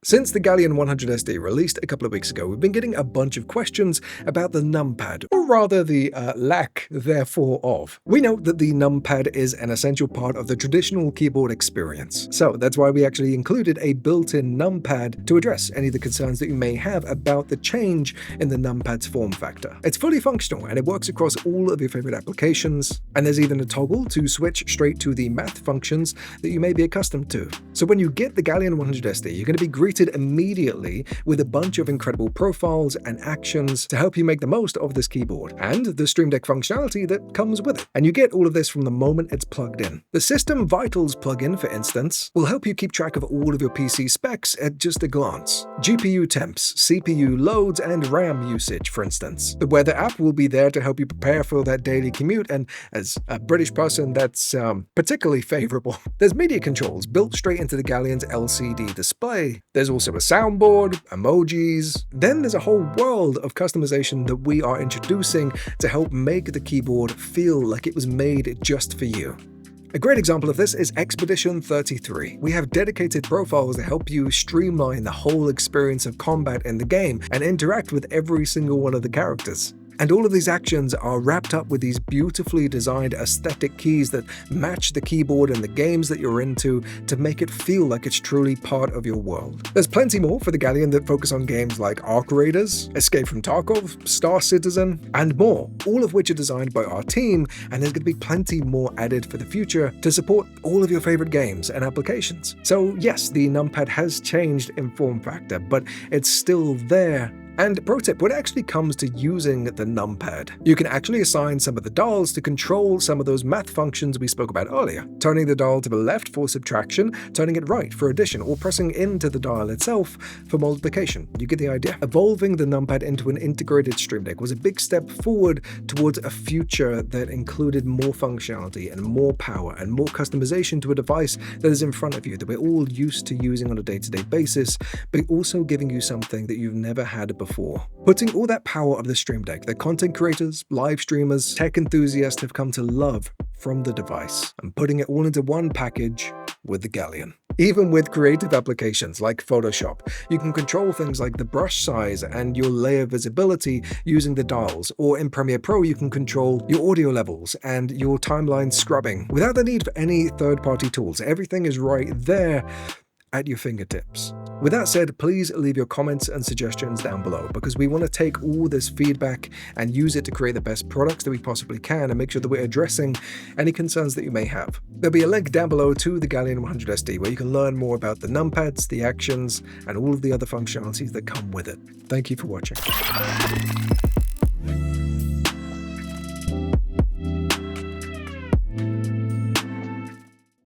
Since the Galleon 100 SD released a couple of weeks ago, we've been getting a bunch of questions about the numpad, or rather the lack, therefore, of. We know that the numpad is an essential part of the traditional keyboard experience, so that's why we actually included a built-in numpad to address any of the concerns that you may have about the change in the numpad's form factor. It's fully functional and it works across all of your favorite applications, and there's even a toggle to switch straight to the math functions that you may be accustomed to. So when you get the Galleon 100 SD, you're going to be greeted immediately with a bunch of incredible profiles and actions to help you make the most of this keyboard, and the Stream Deck functionality that comes with it. And you get all of this from the moment it's plugged in. The System Vitals plugin, for instance, will help you keep track of all of your PC specs at just a glance. GPU temps, CPU loads, and RAM usage, for instance. The Weather app will be there to help you prepare for that daily commute, and as a British person, that's particularly favorable. There's media controls built straight into the Galleon's LCD display. There's also a soundboard, emojis. Then there's a whole world of customization that we are introducing to help make the keyboard feel like it was made just for you. A great example of this is Expedition 33. We have dedicated profiles to help you streamline the whole experience of combat in the game and interact with every single one of the characters. And all of these actions are wrapped up with these beautifully designed aesthetic keys that match the keyboard and the games that you're into to make it feel like it's truly part of your world. There's plenty more for the Galleon that focus on games like Arc Raiders, Escape from Tarkov, Star Citizen, and more, all of which are designed by our team, and there's going to be plenty more added for the future to support all of your favorite games and applications. So yes, the numpad has changed in form factor, but it's still there. And pro tip, when it actually comes to using the numpad, you can actually assign some of the dials to control some of those math functions we spoke about earlier. Turning the dial to the left for subtraction, turning it right for addition, or pressing into the dial itself for multiplication. You get the idea. Evolving the numpad into an integrated Stream Deck was a big step forward towards a future that included more functionality and more power and more customization to a device that is in front of you that we're all used to using on a day-to-day basis, but also giving you something that you've never had before. Putting all that power of the Stream Deck that content creators, live streamers, tech enthusiasts have come to love from the device, and putting it all into one package with the Galleon. Even with creative applications like Photoshop, you can control things like the brush size and your layer visibility using the dials, or in Premiere Pro you can control your audio levels and your timeline scrubbing without the need for any third-party tools. Everything is right there at your fingertips. With that said, please leave your comments and suggestions down below, because we want to take all this feedback and use it to create the best products that we possibly can and make sure that we're addressing any concerns that you may have. There'll be a link down below to the Galleon 100 SD where you can learn more about the numpads, the actions, and all of the other functionalities that come with it. Thank you for watching.